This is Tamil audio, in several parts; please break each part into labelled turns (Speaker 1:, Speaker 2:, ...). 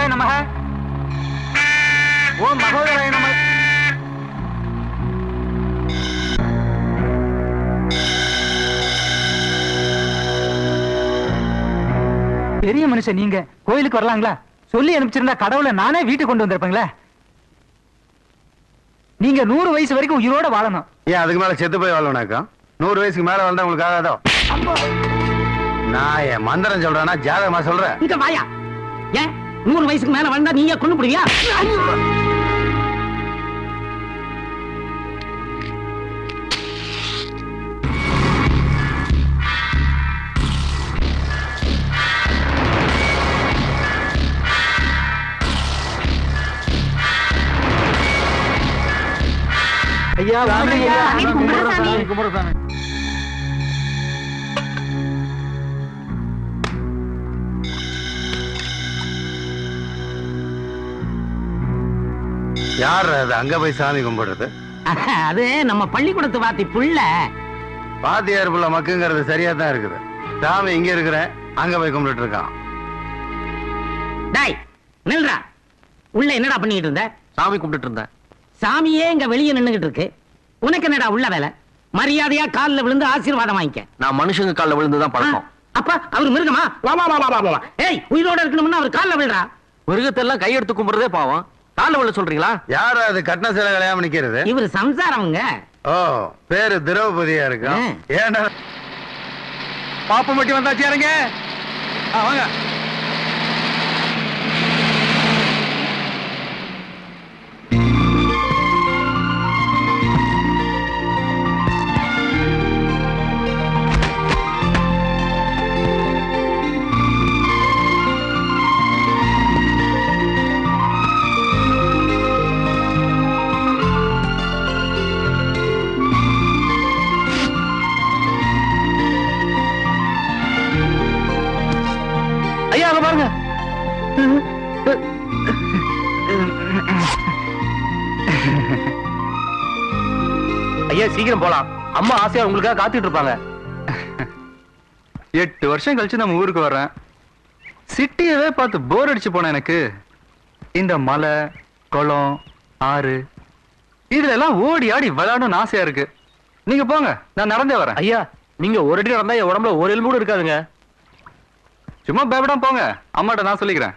Speaker 1: மகோதராய நமக. ஓம் மகோதராய நமக. பெரிய மனுஷன் நீங்க கோயிலுக்கு வரலாங்களா? சொல்லி அனுப்பிச்சிருந்தா கடவுளை நானே வீட்டுக்கு கொண்டு வந்திருப்பேங்களே. நீங்க 100 வயசு வரைக்கும் உயிரோட வாழணும்.
Speaker 2: ஏன் அதுக்கு மேல செத்து போய் வாழணும்னாக்கா? 100 வயசுக்கு மேல வாழ்ந்தா உங்களுக்கு ஆகாதோ? நான் என் மந்திரம் சொல்றேன்னா ஜாதகமா சொல்றேன்.
Speaker 3: இங்க வாயா. ஏன் 100 வயசுக்கு மேல வாழ்ந்தா நீங்க கொண்டு போடுவியா?
Speaker 1: ஐயா
Speaker 4: கும்பிடுறசாமி.
Speaker 1: கும்பிடுறசாமி.
Speaker 2: யார் அது அங்க போய் சாமி கும்பிடுறது?
Speaker 3: அது நம்ம பள்ளிக்கூடத்து வாத்தி புள்ள.
Speaker 2: பாத்தியார் புள்ள மக்குங்கிறது சரியா தான் இருக்குது. சாமி இங்க இருக்கிறேன், அங்க போய் கும்பிட்டு இருக்கான்.
Speaker 3: டாய் நில்றா. உள்ள என்னடா பண்ணிட்டு இருந்த?
Speaker 5: சாமி கும்பிட்டு இருந்தேன்.
Speaker 3: சாமியே இங்க வெளியே நின்னுகிட்டு இருக்கு. உனக்கு என்னடா உள்ள வேலை? மரியாதையா கால்ல விழுந்து ஆசீர்வாதம் வாங்கிக்க.
Speaker 5: நான் மனுஷங்க கால்ல விழுந்துதான் பழக்கம்.
Speaker 3: அப்ப அவர் மிருகமா? வா வா வா வா வா. ஏய், உயிரோட இருக்கணும்னா அவர் கால்ல விழுறா.
Speaker 5: மிருகத்தெல்லாம் கையெடுத்து கும்பிடுறதே பாவம். கால்ல விழ சொல்றீங்களா?
Speaker 2: யார் அது கட்டின சில கல்யாணம் நிக்கிறது?
Speaker 3: இவர் சம்சாரம்ங்க.
Speaker 2: ஓ, பேரு திரௌபதியா இருக்கும். ஏன்டா
Speaker 1: பாப்ப மட்டும் வந்தாச்சு, இறங்க. வாங்க. ஐயா அங்க பாருங்க.
Speaker 5: ஐயா சீக்கிரம் போலாம். அம்மா ஆசையா உங்களுக்காக காத்துட்டு இருப்பாங்க.
Speaker 1: 8 வருஷம் கழிச்சு நம்ம ஊருக்கு வர்றேன். சிட்டியவே பார்த்து போர் அடிச்சு போன எனக்கு இந்த மலை, குளம், ஆறு இதுல எல்லாம் ஓடி ஆடி விளையாடணும்னு ஆசையா இருக்கு. நீங்க போங்க, நான் நடந்தே வரேன்.
Speaker 5: ஐயா நீங்க ஒரு அடி நடந்தா என் உடம்புல ஒரு எலும்பு கூட இருக்காதுங்க.
Speaker 1: சும்மா பயப்படாம போங்க, அம்மாட்ட நான் சொல்லிக்கிறேன்.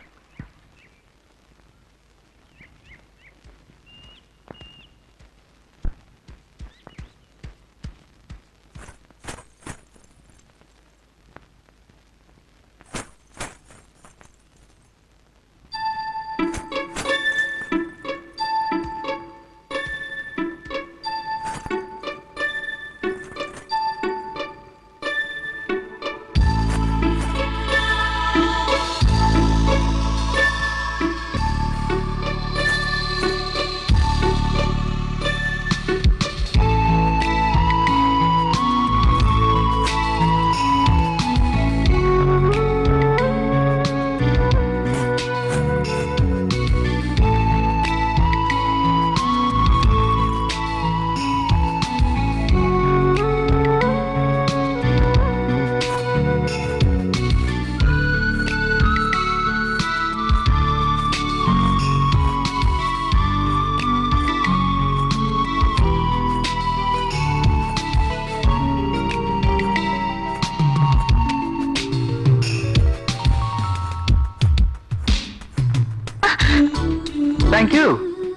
Speaker 1: தேங்க்யூ,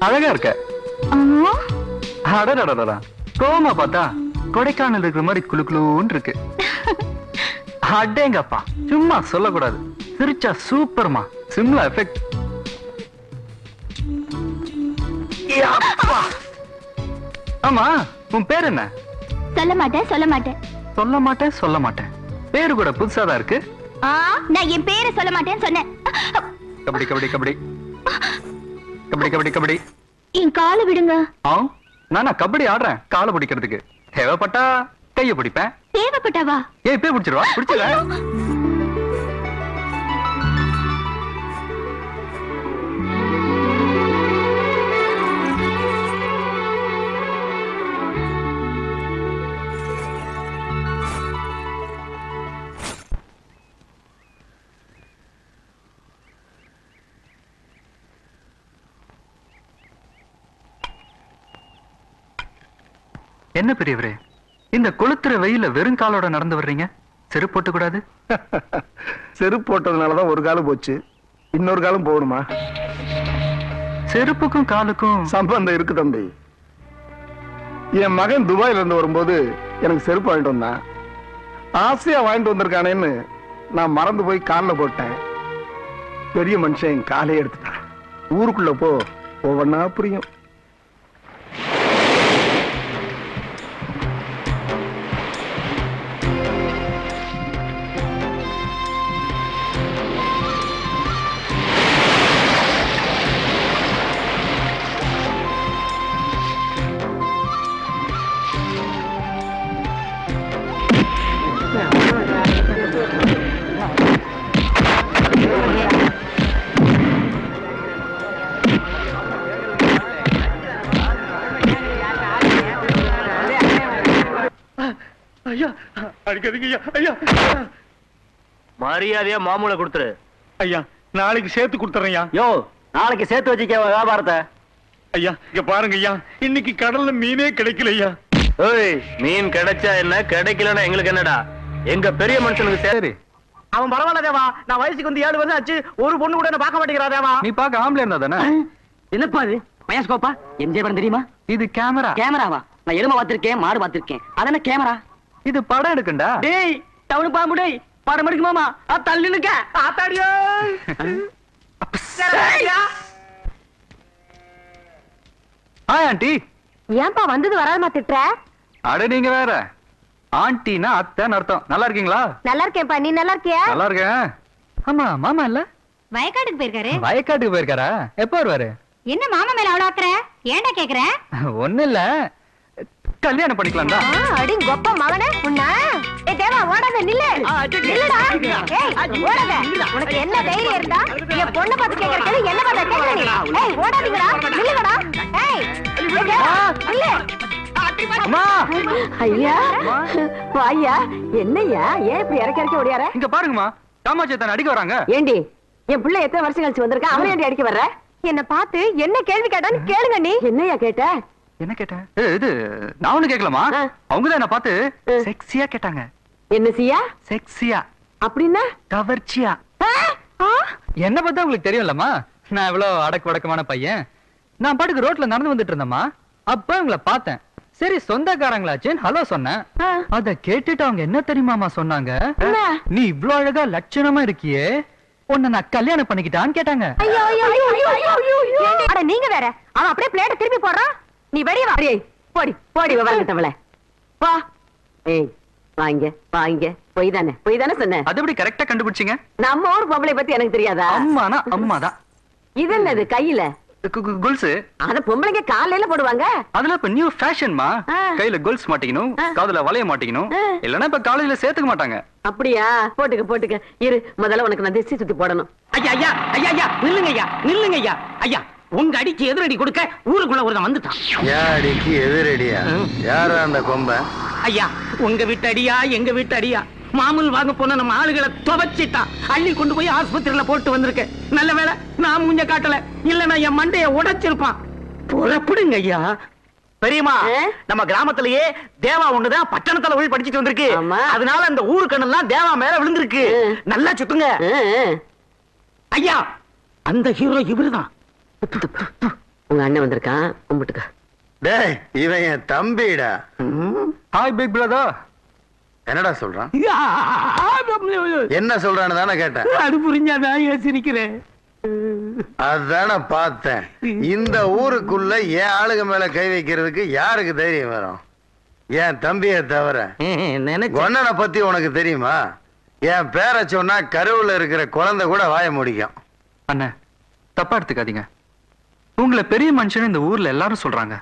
Speaker 1: அழகா இருக்க. அடடடடா, கோமா பார்த்தா கொடைக்கானல் இருக்கிற மாதிரி குளு குளுன்னு இருக்கு. அடேங்கப்பா, சும்மா சொல்லக்கூடாது. சிரிச்சா சூப்பர்மா, சிம்லா எஃபெக்ட். ஆமா, உன் பேர் என்ன?
Speaker 4: சொல்ல மாட்டேன் சொல்ல மாட்டேன்
Speaker 1: சொல்ல மாட்டேன் சொல்ல மாட்டேன். பேரு கூட புதுசா தான் இருக்கு.
Speaker 4: நான் என் பேரை சொல்ல மாட்டேன்னு சொன்னேன்.
Speaker 1: கபடி கபடி கபடி கபடி கபடி கபடி.
Speaker 4: என் காலை விடுங்க.
Speaker 1: நானா கபடி ஆடுறேன் காலை பிடிக்கிறதுக்கு. தேவைப்பட்டா கைய பிடிப்பேன்.
Speaker 4: தேவைப்பட்டாவா?
Speaker 1: ஏன் இப்பே பிடிச்சிருவா? பிடிச்சல. என்ன பெரியவரே, இந்த கொளுத்துற வெயில வெறும் காலோட நடந்து வர்றீங்க? செருப்பு போட்டு கூடாது?
Speaker 6: செருப்பு போட்டதுனாலதான் ஒரு காலம் போச்சு, இன்னொரு காலம் போகணுமா?
Speaker 1: செருப்புக்கும் காலுக்கும்
Speaker 6: சம்பந்தம் இருக்கு தம்பி. என் மகன் துபாயில இருந்து வரும்போது எனக்கு செருப்பு வாங்கிட்டு வந்தான். ஆசையா வாங்கிட்டு வந்திருக்கானேன்னு நான் மறந்து போய் காலில் போட்டேன். பெரிய மனுஷன் என் காலையே எடுத்துட்டான். ஊருக்குள்ள போ, ஒவ்வொன்னா புரியும்.
Speaker 5: ஐயா அடிக்காதீங்க ஐயா. ஐயா மரியாதையா மாமூலை கொடுத்துரு.
Speaker 6: ஐயா நாளைக்கு சேர்த்து கொடுத்துறேன்.
Speaker 5: யோ நாளைக்கு சேர்த்து வச்சுக்க வியாபாரத்தை.
Speaker 6: ஐயா இங்க பாருங்க ஐயா, இன்னைக்கு கடல்ல மீனே கிடைக்கல ஐயா.
Speaker 5: ஏய் மீன் கிடைச்சா என்ன, கிடைக்கலன்னா எங்களுக்கு என்னடா? எங்க பெரிய மனுஷனுக்கு சரி. அவன் பரவாயில்ல தேவா, நான் வயசுக்கு வந்து 7 வருஷம் ஆச்சு, ஒரு பொண்ணு கூட என்ன பார்க்க மாட்டேங்கிறா தேவா.
Speaker 1: நீ பார்க்க ஆம்பளை இருந்தா தானே?
Speaker 3: என்னப்பா அது? பயாஸ்கோப்பா? எம்ஜே படம் தெரியுமா?
Speaker 1: இது கேமரா.
Speaker 3: கேமராவா? நான் எருமை பார்த்திருக்கேன், மாடு பார்த்திருக்கேன், அதென்ன கேமரா?
Speaker 1: இது படம் எடுக்கண்டா.
Speaker 3: டேய் டவுனு பாம்பு, டேய் படம் எடுக்குமாமா? தள்ளி நிக்க ஆத்தாடியோ.
Speaker 1: Hi aunty.
Speaker 4: ஏன்பா வந்தது வராதமா திட்டுற?
Speaker 1: அட நீங்க வேற. ஆண்டினா அத்தைன்னு அர்த்தம். நல்லா இருக்கீங்களா?
Speaker 4: நல்லா இருக்கேன்ப்பா, நீ நல்லா இருக்கியா?
Speaker 1: நல்லா இருக்கேன். ஆமா மாமா இல்ல
Speaker 4: வயக்காட்டுக்கு போயிருக்காரு.
Speaker 1: வயக்காட்டுக்கு போயிருக்காரா? எப்ப வருவாரு?
Speaker 4: என்ன மாமா மேல அவ்வளவு ஆக்குற? ஏன்டா கேக்குற?
Speaker 1: ஒண்ணு இல்ல, கல்யாணம் பண்ணிக்கலாம் தான்.
Speaker 4: அடி கொப்ப மகனே உன்ன. ஏய் தேவா ஓடாத, நில்லு. நில்லுடா. ஏய் ஓடாத. உனக்கு என்ன தைரியம் இருந்தா என் பொண்ணு பார்த்து கேக்குறீங்க, என்ன பார்த்து கேக்குறீங்க? ஏய் ஓடாதீங்கடா, நில்லுங்கடா. ஏய் தேவா நில்லு.
Speaker 1: அம்மா
Speaker 7: ஐயா வாயா, என்னய்யா ஏன் இப்படி இறக்க ஓடியார?
Speaker 1: இங்க பாருங்கம்மா, காமாட்சி தான் அடிக்க வராங்க.
Speaker 7: ஏண்டி என் பிள்ளை எத்தனை வருஷம் கழிச்சு வந்திருக்கா, அவன் ஏண்டி அடிக்க வர்ற?
Speaker 4: என்ன பார்த்து என்ன கேள்வி கேட்டான்னு கேளுங்க நீ.
Speaker 7: என்னய்யா கேட்ட?
Speaker 1: என்ன கேட்டேன்? இது நான் ஒண்ணு கேட்கலாமா?
Speaker 7: ஆ.
Speaker 1: அவங்கதான் என்ன பார்த்து
Speaker 7: ஆ.
Speaker 1: செக்ஸியா கேட்டாங்க.
Speaker 7: என்ன செய்யா?
Speaker 1: செக்ஸியா,
Speaker 7: அப்படின்னா
Speaker 1: கவர்ச்சியா. என்ன பார்த்தா உங்களுக்கு தெரியும்லம்மா, நான் எவ்வளவு அடக்கு வடக்கமான பையன். நான் பாட்டுக்கு ரோட்ல நடந்து வந்துட்டு இருந்தேம்மா, அப்ப உங்களை பார்த்தேன். சரி சொந்தக்காரங்களாச்சேன்னு ஹலோ சொன்னேன். அத கேட்டுட்டு அவங்க என்ன தெரியுமாமா சொன்னாங்க? நீ இவ்ளோ அழகா லட்சணமா இருக்கியே, உன்னை நான் கல்யாணம் பண்ணிக்கிட்டான்னு கேட்டாங்க.
Speaker 4: ஐயோ ஐயோ ஐயோ ஐயோ ஐயோ ஐயோ. அட நீங்க வேற, அவன் அப்படியே பிளேட்ட திருப்பி போடுறான். நீ வெளிய வா.
Speaker 7: ஏய், போடி போடி விவரங்கிட்டவள வா. ஏய் வாங்க வாங்க, பொய் தானே சொன்னேன்.
Speaker 1: அது எப்படி கரெக்டா கண்டுபிடிச்சீங்க?
Speaker 7: நம்ம ஊர் பொம்பளை பத்தி எனக்கு தெரியாதா?
Speaker 1: அம்மானா அம்மாதான்.
Speaker 7: இது என்னது கையில?
Speaker 1: கொலுசு.
Speaker 7: அத பொம்பளைங்க காலையில போடுவாங்க.
Speaker 1: அதுல இப்ப நியூ ஃபேஷன்மா. கையில கோல்ஸ் மாட்டிக்கணும், காதுல வளைய மாட்டிக்கணும், இல்லன்னா இப்ப காலேஜ்ல சேர்த்துக்க மாட்டாங்க.
Speaker 7: அப்படியா? போட்டுக்க இரு, முதல்ல உனக்கு நான் திசை சுத்தி போடணும்.
Speaker 3: ஐயா ஐயா ஐயா ஐயா நில்லுங்க ஐயா, நில்லுங்க ஐயா. ஐயா உங்க அடிக்கு எதிரடி கொடுக்க ஊருக்குள்ள ஒருத்தன் வந்துட்டான்.
Speaker 2: யாடிக்கு எதிரடியா? யாரா அந்த கொம்பன்?
Speaker 3: ஐயா உங்க வீட்டு அடியா எங்க வீட்டு அடியா? மாமூல் வாங்க போன நம்ம ஆளுகளை துவைச்சிட்டான், அள்ளி கொண்டு போய் ஆஸ்பத்திரியில போட்டு வந்திருக்கேன். நல்ல வேளை நான் மூஞ்ச காட்டல, இல்லன்னா என் மண்டைய உடைச்சிருப்பான். புறப்படுங்க ஐயா. பெரியமா, நம்ம கிராமத்திலேயே தேவா ஒண்ணுதான் பட்டணத்துல போய் படிச்சுட்டு வந்திருக்கு.
Speaker 7: ஆமா.
Speaker 3: அதனால அந்த ஊரு கண்ணெல்லாம் தேவா மேல விழுந்திருக்கு. நல்லா சுத்துங்க ஐயா. அந்த ஹீரோ இவருதான்.
Speaker 7: உங்க அண்ணன் வந்திருக்கான், கும்பிட்டுக்க.
Speaker 2: டேய் இவன் என் தம்பிடா.
Speaker 1: Hi big brother.
Speaker 2: என்னடா சொல்றான்? என்ன சொல்றான்னு தானே கேட்டேன்.
Speaker 3: அது புரிஞ்சாதான் சிரிக்கிறேன்.
Speaker 2: அதான பார்த்தேன். இந்த ஊருக்குள்ள என் ஆளுங்க மேல கை வைக்கிறதுக்கு யாருக்கு தைரியம் வரும்? என் தம்பியை தவிர. கொன்னனை பத்தி உனக்கு தெரியுமா? என் பேரை சொன்னா கருவுல இருக்கிற குழந்தை கூட வாய முடிக்கும்.
Speaker 1: அண்ணா தப்பா எடுத்துக்காதீங்க, உங்களை பெரிய மனுஷன் இந்த ஊர்ல எல்லாரும் சொல்றாங்க.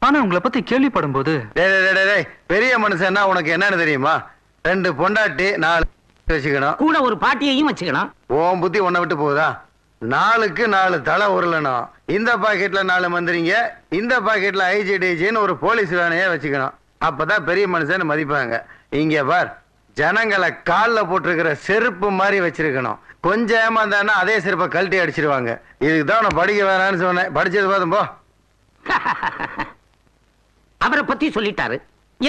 Speaker 1: ஆனா உங்களை பத்தி கேள்விப்படும் போது
Speaker 2: பெரிய மனுஷன்னா உனக்கு என்னன்னு தெரியுமா? 2 பொண்டாட்டி 4 வச்சுக்கணும்,
Speaker 3: கூட ஒரு பாட்டியையும் வச்சுக்கணும்.
Speaker 2: உன் புத்தி உன்னை விட்டு போகுதா? 4க்கு 4 தலை உருளணும். இந்த பாக்கெட்ல 4 மந்திரிங்க, இந்த பாக்கெட்ல ஐஜிடிஜின்னு ஒரு போலீஸ் வேனையே வச்சுக்கணும். அப்பதான் பெரிய மனுஷன் மதிப்பாங்க. இங்க பார், ஜனங்களை கால்ல போட்டிருக்கிற செருப்பு மாதிரி வச்சிருக்கணும். கொஞ்சம் ஏமாந்தானா அதே செருப்பை கழட்டி அடிச்சிருவாங்க. இதுக்கு தான் நான் படிக்க வேணான்னு சொன்னேன். படிச்சது போதும் போ.
Speaker 3: அவரை பத்தி சொல்லிட்டாரு.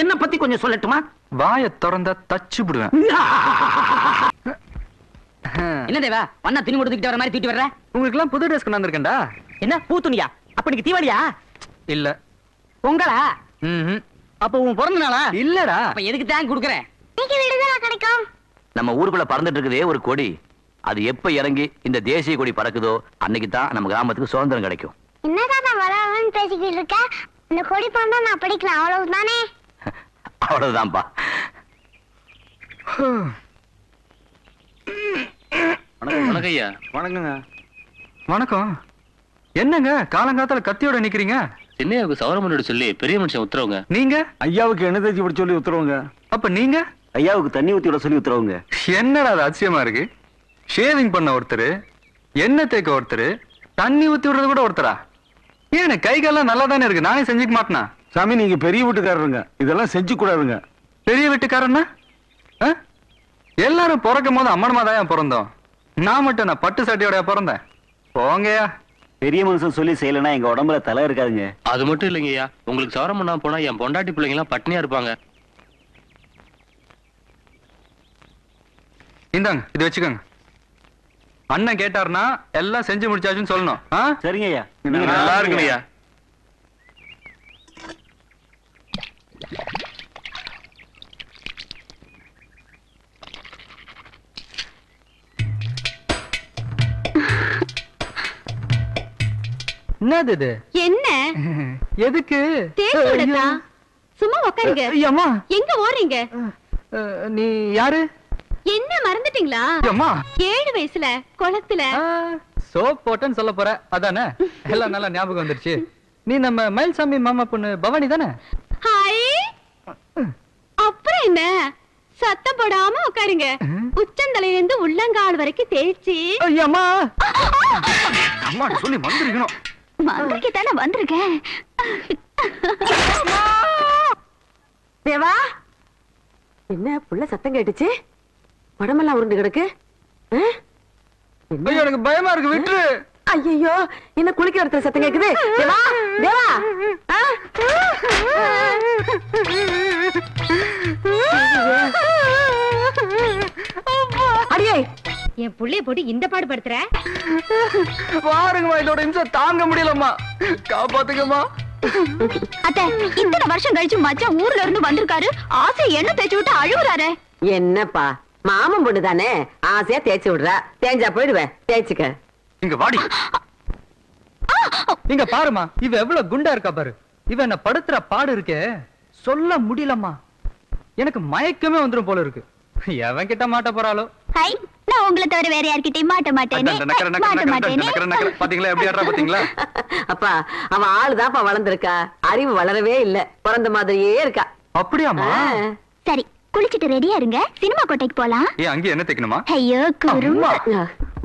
Speaker 3: என்ன பத்தி கொஞ்சம் சொல்லட்டுமா?
Speaker 1: வாயை திறந்தா தச்சு விடுவேன்.
Speaker 7: என்ன தேவா வண்ணா துணி கொடுத்துக்கிட்டு வர மாதிரி தூக்கிட்டு வர்ற?
Speaker 1: உங்களுக்கு எல்லாம் புது ட்ரெஸ் கொண்டாந்துருக்கேன்டா.
Speaker 3: என்ன பூத்துணியா? அப்ப நீங்க தீபாவளியா?
Speaker 1: இல்ல.
Speaker 3: பொங்கலா?
Speaker 1: ம்ஹும்.
Speaker 3: அப்ப உன் பிறந்த நாளா?
Speaker 1: இல்லடா.
Speaker 7: அப்ப எதுக்கு தான் கொடுக்குறேன்?
Speaker 4: கிடைக்கும்.
Speaker 5: நம்ம ஊருக்குள்ள பறந்துட்டு இருக்குதே ஒரு கொடி, அது எப்ப இறங்கி இந்த தேசிய கொடி பறக்குதோ அன்னைக்கு தான் நம்ம கிராமத்துக்கு சுதந்திரம் கிடைக்கும்.
Speaker 4: என்னதான் நான் வளவன்னு பேசிக்கிட்டு இருக்க? இந்த கொடி பண்ணா நான் படிக்கலாம், அவ்வளவுதானே?
Speaker 5: அவ்வளவுதான்ப்பா. வணக்கம் ஐயா.
Speaker 6: வணக்கங்க.
Speaker 1: வணக்கம். என்னங்க காலங்காத்தால கத்தியோட நிக்கிறீங்க?
Speaker 5: சின்னையாவுக்கு சௌரமனோட சொல்லி பெரிய மனுஷன் உத்தரவுங்க.
Speaker 1: நீங்க?
Speaker 6: ஐயாவுக்கு எண்ணெய் தேய்ச்சி விட சொல்லி உத்தரவுங்க.
Speaker 1: அப்ப நீங்க?
Speaker 5: ஐயாவுக்கு தண்ணி ஊத்தி விட சொல்லி உத்தரவுங்க.
Speaker 1: என்னடா அது அதிசயமா இருக்கு? ஷேவிங் பண்ண ஒருத்தர், எண்ணெய் தேய்க்க ஒருத்தர், தண்ணி ஊத்தி விடுறது கூட ஒருத்தரா? ஏன் கை காலம் நல்லா தானே இருக்கு, நானே செஞ்சுக்க மாட்டேனா?
Speaker 6: சாமி நீங்க பெரிய வீட்டுக்காரருங்க, இதெல்லாம் செஞ்சு கூடாதுங்க.
Speaker 1: பெரிய வீட்டுக்காரன்னா எல்லாரும் பிறக்கும் போது அம்மனமா தான் பிறந்தோம். நான் மட்டும் நான் பட்டு சட்டையோட பிறந்தேன். போங்கயா.
Speaker 5: பெரிய மனுஷன் சொல்லி செய்யலன்னா எங்க உடம்புல தலை இருக்காதுங்க. அது மட்டும் இல்லைங்கய்யா, உங்களுக்கு சவரம் பண்ணா போனா என் பொண்டாட்டி பிள்ளைங்க எல்லாம் பட்னியா இருப்பாங்க.
Speaker 1: இந்தாங்க இது வச்சுக்கோங்க. அண்ணன் கேட்டாருன்னா எல்லாம் செஞ்சு முடிச்சாச்சுன்னு சொல்லணும்.
Speaker 5: சரிங்க ஐயா.
Speaker 1: நல்லா இருக்குங்கய்யா. என்னது இது?
Speaker 4: என்ன
Speaker 1: எதுக்கு?
Speaker 4: தேய்ச்சி விடதா? சும்மா உட்காருங்க.
Speaker 1: அம்மா
Speaker 4: எங்க ஓடுறீங்க?
Speaker 1: நீ யாரு?
Speaker 4: என்ன மறந்துட்டீங்களா?
Speaker 1: அம்மா
Speaker 4: 7 வயசுல குளத்துல
Speaker 1: சோப் போட்டேன்னு சொல்ல போற அதானே? எல்லாம் நல்லா ஞாபகம் வந்துருச்சு. நீ நம்ம மயில்சாமி மாமா பொண்ணு பவானி தானே?
Speaker 4: ஹாய். அப்புறம் என்ன? சத்தம் போடாம உட்காருங்க. உச்சந்தலையில இருந்து உள்ளங்கால் வரைக்கும் தேய்ச்சி.
Speaker 1: அம்மா அம்மா சொல்லி வந்திருக்கணும்.
Speaker 4: மந்திரிக்க தானே வந்திருக்கேன்.
Speaker 7: தேவா என்ன புள்ள சத்தம் கேட்டுச்சு? உடம்பெல்லாம் உருண்டு கிடக்கு.
Speaker 1: ஐயோ எனக்கு பயமா இருக்கு, விட்டுரு.
Speaker 7: ஐயோ என்ன குளிக்கிற இடத்துல சத்தம் கேக்குது? தேவா தேவா அடியே
Speaker 4: என் புள்ளைய போட்டு இந்த பாடு படுத்துற.
Speaker 1: பாருங்கம்மா, இதோட இம்சம் தாங்க முடியலம்மா, காப்பாத்துக்கம்மா.
Speaker 4: அத்தை, இத்தனை வருஷம் கழிச்சு மச்சான் ஊர்ல இருந்து வந்திருக்காரு, ஆசை எண்ணெய் தேய்ச்சி விட்டு அழுகுறாரு.
Speaker 7: என்னப்பா மாமன் பொண்ணு தானே, ஆசையா தேய்ச்சி விடுறா. தேஞ்சா போயிடுவேன், தேய்ச்சிக்க.
Speaker 1: இங்க வாடி. இங்க பாருமா, இவ எவ்வளவு குண்டா இருக்கா பாரு. இவ என்ன படுத்துற பாடு இருக்கே சொல்ல முடியலம்மா. எனக்கு மயக்கமே வந்துரும் போல இருக்கு. எவன் கிட்ட மாட்ட போறாளோ?
Speaker 4: ஹை, நான் உங்களை தவிர வேற யார்கிட்டயும் மாட்ட மாட்டேனே.
Speaker 1: பாத்தீங்களா எப்படி ஆடுறா பாத்தீங்களா?
Speaker 7: அப்பா அவன் ஆளுதான்ப்பா வளர்ந்திருக்கா, அறிவு வளரவே இல்ல, பிறந்த மாதிரியே இருக்கா.
Speaker 1: அப்படியாமா?
Speaker 4: சரி, குளிச்சிட்டு ரெடியா இருங்க, சினிமா கோட்டைக்கு போலாம்.
Speaker 1: ஏன் அங்கே என்ன தைக்கணுமா?
Speaker 4: ஐயோ குறும்பா.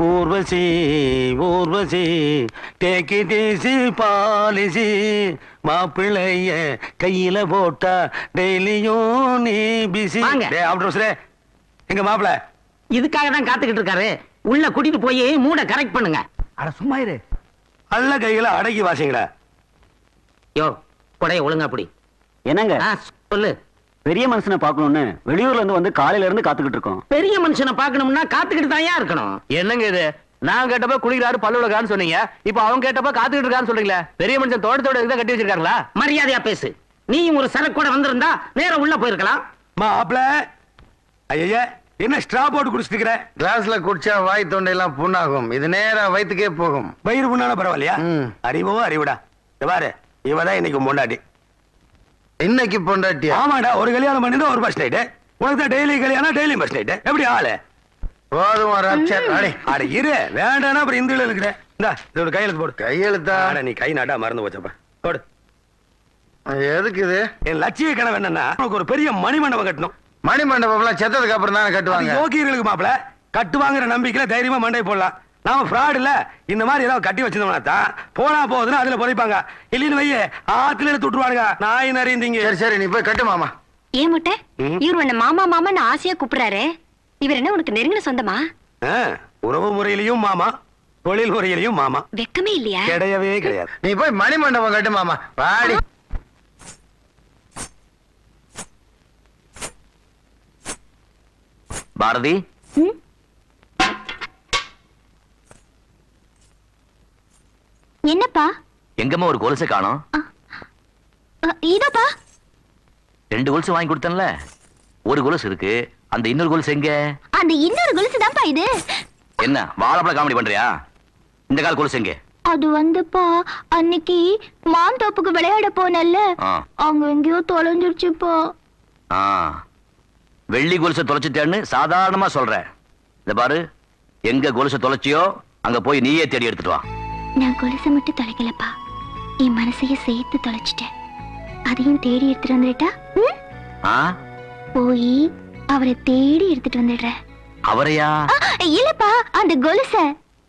Speaker 2: ஊர்வசி ஊர்வசி தேக்கி தேசி பாலிசி மாப்பிள்ளைய கையில போட்டா டெய்லியும் நீ பிசி.
Speaker 3: வாங்க.
Speaker 2: எங்க மாப்பிள்ள
Speaker 3: இதுக்காக தான் காத்துக்கிட்டு இருக்காரு. உள்ள கூட்டிட்டு போய் மூட கரெக்ட் பண்ணுங்க.
Speaker 2: அட சும்மா இரு. அல்ல கையில அடக்கி வாசிங்களா.
Speaker 3: யோ கொடைய ஒழுங்கா அப்படி.
Speaker 5: என்னங்க
Speaker 3: சொல்லு.
Speaker 5: பெரிய மனுஷனை பாக்கணும்னு வெளியூர்ல இருந்து வந்து காலையில இருந்து காத்துக்கிட்டு இருக்கோம்.
Speaker 3: பெரிய மனுஷனை பாக்கணும்னா காத்துக்கிட்டு தான் இருக்கணும்.
Speaker 5: என்னங்க இது? நான் கேட்டப்ப குளிக்கிறாரு பல்லுலகான்னு சொன்னீங்க, இப்ப அவங்க கேட்டப்ப காத்துக்கிட்டு இருக்கான்னு சொல்றீங்களா? பெரிய மனுஷன் தோட்டத்தோட இதை கட்டி வச்சிருக்காங்களா?
Speaker 3: மரியாதையா பேசு. நீயும் ஒரு சரக்கு கூட வந்திருந்தா நேரம் உள்ள போயிருக்கலாம்.
Speaker 2: மாப்பிள்ள ஐயா என்ன ஸ்ட்ரா போட்டு குடிச்சிட்டு கிளாஸ்ல குடிச்சா வாய் தொண்டையெல்லாம் புண்ணாகும், இது நேரா வயிற்றுக்கே போகும். வயிறு புண்ணான பரவாயில்லையா? அறிவோ அறிவுடா. பாரு இவதான் இன்னைக்கு பொண்டாட்டி. இன்னைக்கு பொண்டாட்டி? ஆமாடா, ஒரு கல்யாணம் பண்ணிருந்தா ஒரு பஸ் நைட்டு. உனக்கு தான் டெய்லி கல்யாணம், டெய்லி பஸ் நைட்டு. எப்படி ஆளு? போதும் அட இரு, வேண்டானா அப்புறம் இந்த இருக்கிற. இந்தா இதோட கையெழுத்து போடு. கையெழுத்தா? நீ கை நாட்டா மறந்து போச்சப்ப. போடு. எதுக்கு இது? என் லட்சிய கனவு என்னன்னா உனக்கு ஒரு பெரிய மணிமண்டபம் கட்டணும். மணிமண்டபம் செத்ததுக்கு அப்புறம் தானே கட்டுவாங்க. யோகியர்களுக்கு மாப்பிள கட்டுவாங்கிற நம்பிக்கையில தைரியமா மண்டை போடலாம். நாம ஃப்ராட் இல்ல, இந்த மாதிரி ஏதாவது கட்டி வச்சிருந்தோம்னா தான் போனா போகுதுன்னா அதுல புதைப்பாங்க. இல்லைன்னு வையே ஆத்துல துட்டுருவானுங்க. நாய் நிறைந்தீங்க. சரி சரி நீ போய் கட்டு மாமா.
Speaker 4: ஏன் முட்டை, இவர் உன்ன மாமா மாமான்னு ஆசையா கூப்பிடுறாரு. இவர் என்ன உனக்கு நெருங்கின சொந்தமா?
Speaker 2: உறவு முறையிலையும் மாமா, தொழில் முறையிலையும் மாமா.
Speaker 4: வெக்கமே இல்லையா?
Speaker 2: கிடையவே கிடையாது. நீ போய் மணிமண்டபம் கட்டு மாமா. வாடி.
Speaker 8: பாரதி,
Speaker 4: என்னப்பா?
Speaker 8: எங்கம்மா ஒரு கொலுசை காணோம்?
Speaker 4: இதோப்பா.
Speaker 8: 2 கொலுசு வாங்கி கொடுத்தேன்ல, ஒரு கொலுசு இருக்கு, அந்த இன்னொரு கொலுசு எங்க?
Speaker 4: அந்த இன்னொரு கொலுசு தான்ப்பா இது.
Speaker 8: என்ன வாழைப்பழ காமெடி பண்றியா? இந்த கால் கொலுசு எங்க?
Speaker 4: அது வந்துப்பா, அன்னைக்கு மாந்தோப்புக்கு விளையாட போனல்ல,
Speaker 8: ஆ.
Speaker 4: அங்க எங்கேயோ தொலைஞ்சிருச்சுப்பா.
Speaker 8: ஆ, வெள்ளி கொலுசை தொலைச்சிட்டேன்னு சாதாரணமா சொல்றேன். இந்த பாரு, எங்க கொலுசை தொலைச்சியோ அங்க போய் நீயே தேடி எடுத்துட்டு வா.
Speaker 4: நான் கொலுசை மட்டும் தொலைக்கலப்பா, என் மனசைய சேர்த்து தொலைச்சிட்டேன். அதையும் தேடி எடுத்துட்டு வந்துட்டா?
Speaker 8: ஆ,
Speaker 4: போய் அவரை தேடி எடுத்துட்டு வந்துடுறேன்.
Speaker 8: அவரையா?
Speaker 4: இல்லப்பா, அந்த கொலுசை.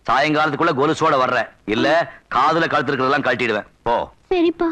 Speaker 8: சாயங்காலத்துக்குள்ள கொலுசோட வர்ற, இல்ல காதுல கழுத்து இருக்கிறதெல்லாம் கழட்டிடுவேன். போ.
Speaker 4: சரிப்பா.